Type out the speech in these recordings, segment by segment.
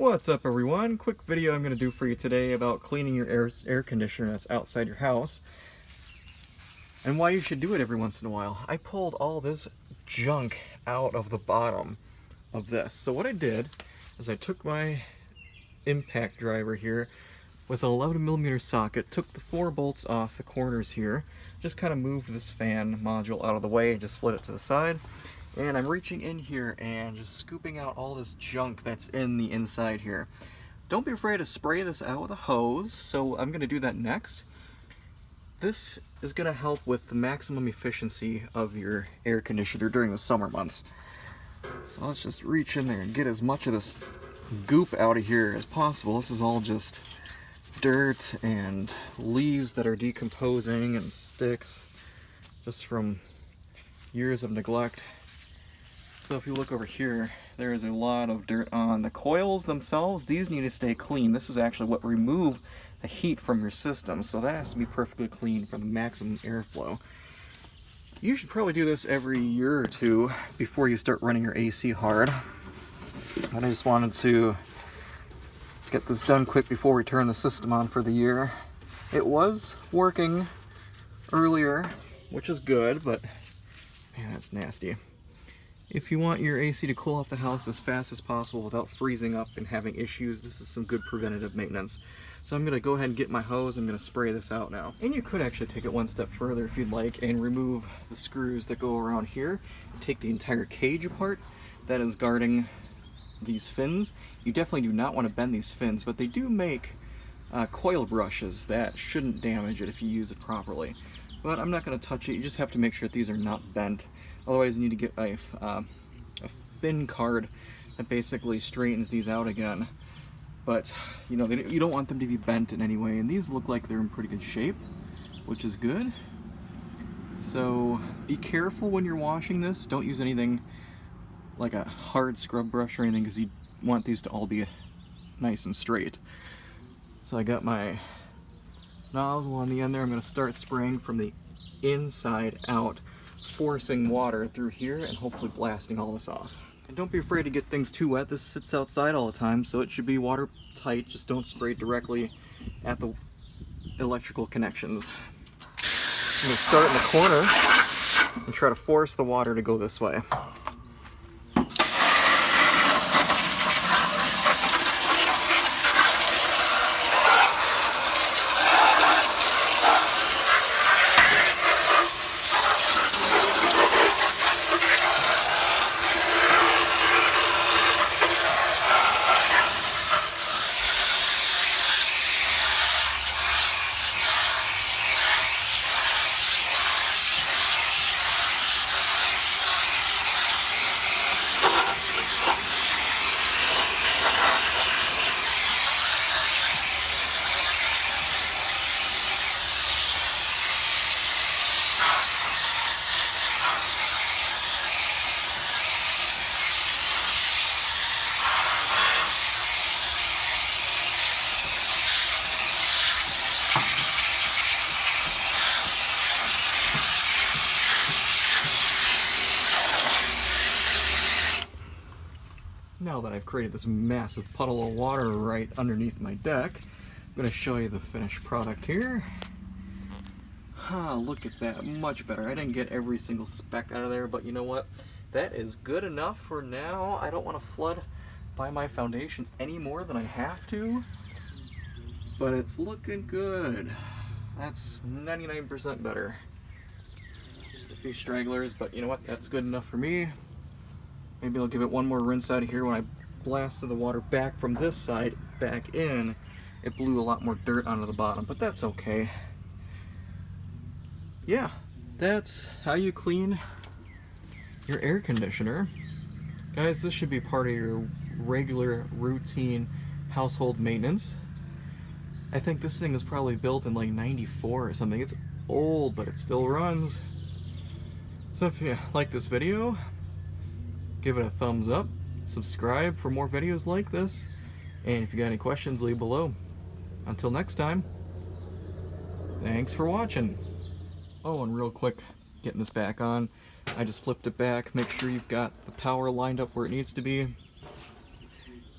What's up everyone? Quick video I'm going to do for you today about cleaning your air conditioner that's outside your house and why you should do it every once in a while. I pulled all this junk out of the bottom of this. So what I did is I took my impact driver here with an 11mm socket, took the 4 bolts off the corners here, just kind of moved this fan module out of the way and just slid it to the side. And I'm reaching in here and just scooping out all this junk that's in the inside here. Don't be afraid to spray this out with a hose, so I'm going to do that next. This is going to help with the maximum efficiency of your air conditioner during the summer months. So let's just reach in there and get as much of this goop out of here as possible. This is all just dirt and leaves that are decomposing and sticks just from years of neglect. So if you look over here, there is a lot of dirt on the coils themselves. These need to stay clean. This is actually what remove the heat from your system, so that has to be perfectly clean for the maximum airflow. You should probably do this every year or two before you start running your AC hard. And I just wanted to get this done quick before we turn the system on for the year. It was working earlier, which is good, but man, that's nasty. If you want your AC to cool off the house as fast as possible without freezing up and having issues, this is some good preventative maintenance. So I'm going to go ahead and get my hose. I'm going to spray this out now. And you could actually take it one step further if you'd like and remove the screws that go around here. Take the entire cage apart that is guarding these fins. You definitely do not want to bend these fins, but they do make coil brushes that shouldn't damage it if you use it properly. But I'm not going to touch it. You just have to make sure that these are not bent. Otherwise you need to get a fin card that basically straightens these out again. But you know, you don't want them to be bent in any way, and these look like they're in pretty good shape, which is good. So be careful when you're washing this. Don't use anything like a hard scrub brush or anything, because you want these to all be nice and straight. So I got my nozzle on the end there. I'm going to start spraying from the inside out, forcing water through here and hopefully blasting all this off. And don't be afraid to get things too wet. This sits outside all the time, so it should be watertight. Just don't spray directly at the electrical connections. I'm going to start in the corner and try to force the water to go this way. Now that I've created this massive puddle of water right underneath my deck, I'm going to show you the finished product here. Look at that, much better. I didn't get every single speck out of there, but you know what? That is good enough for now. I don't want to flood by my foundation any more than I have to, but it's looking good. That's 99% better. Just a few stragglers, but you know what? That's good enough for me. Maybe I'll give it one more rinse out of here. When I blasted the water back from this side back in, it blew a lot more dirt onto the bottom, but that's okay. Yeah, that's how you clean your air conditioner. Guys, this should be part of your regular routine household maintenance. I think this thing was probably built in like '94 or something. It's old, but it still runs. So if you like this video, give it a thumbs up, subscribe for more videos like this, and if you got any questions, leave below. Until next time, thanks for watching. Oh, and real quick, getting this back on, I just flipped it back. Make sure you've got the power lined up where it needs to be.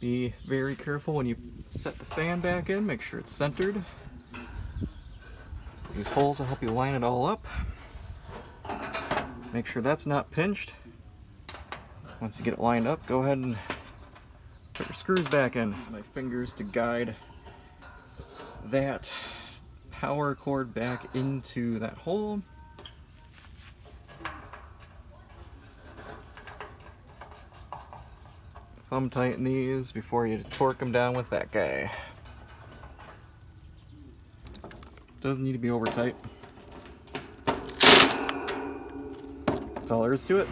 Be very careful when you set the fan back in, make sure it's centered. These holes will help you line it all up. Make sure that's not pinched. Once you get it lined up, go ahead and put your screws back in. Use my fingers to guide that power cord back into that hole. Thumb tighten these before you torque them down with that guy. Doesn't need to be over tight. That's all there is to it.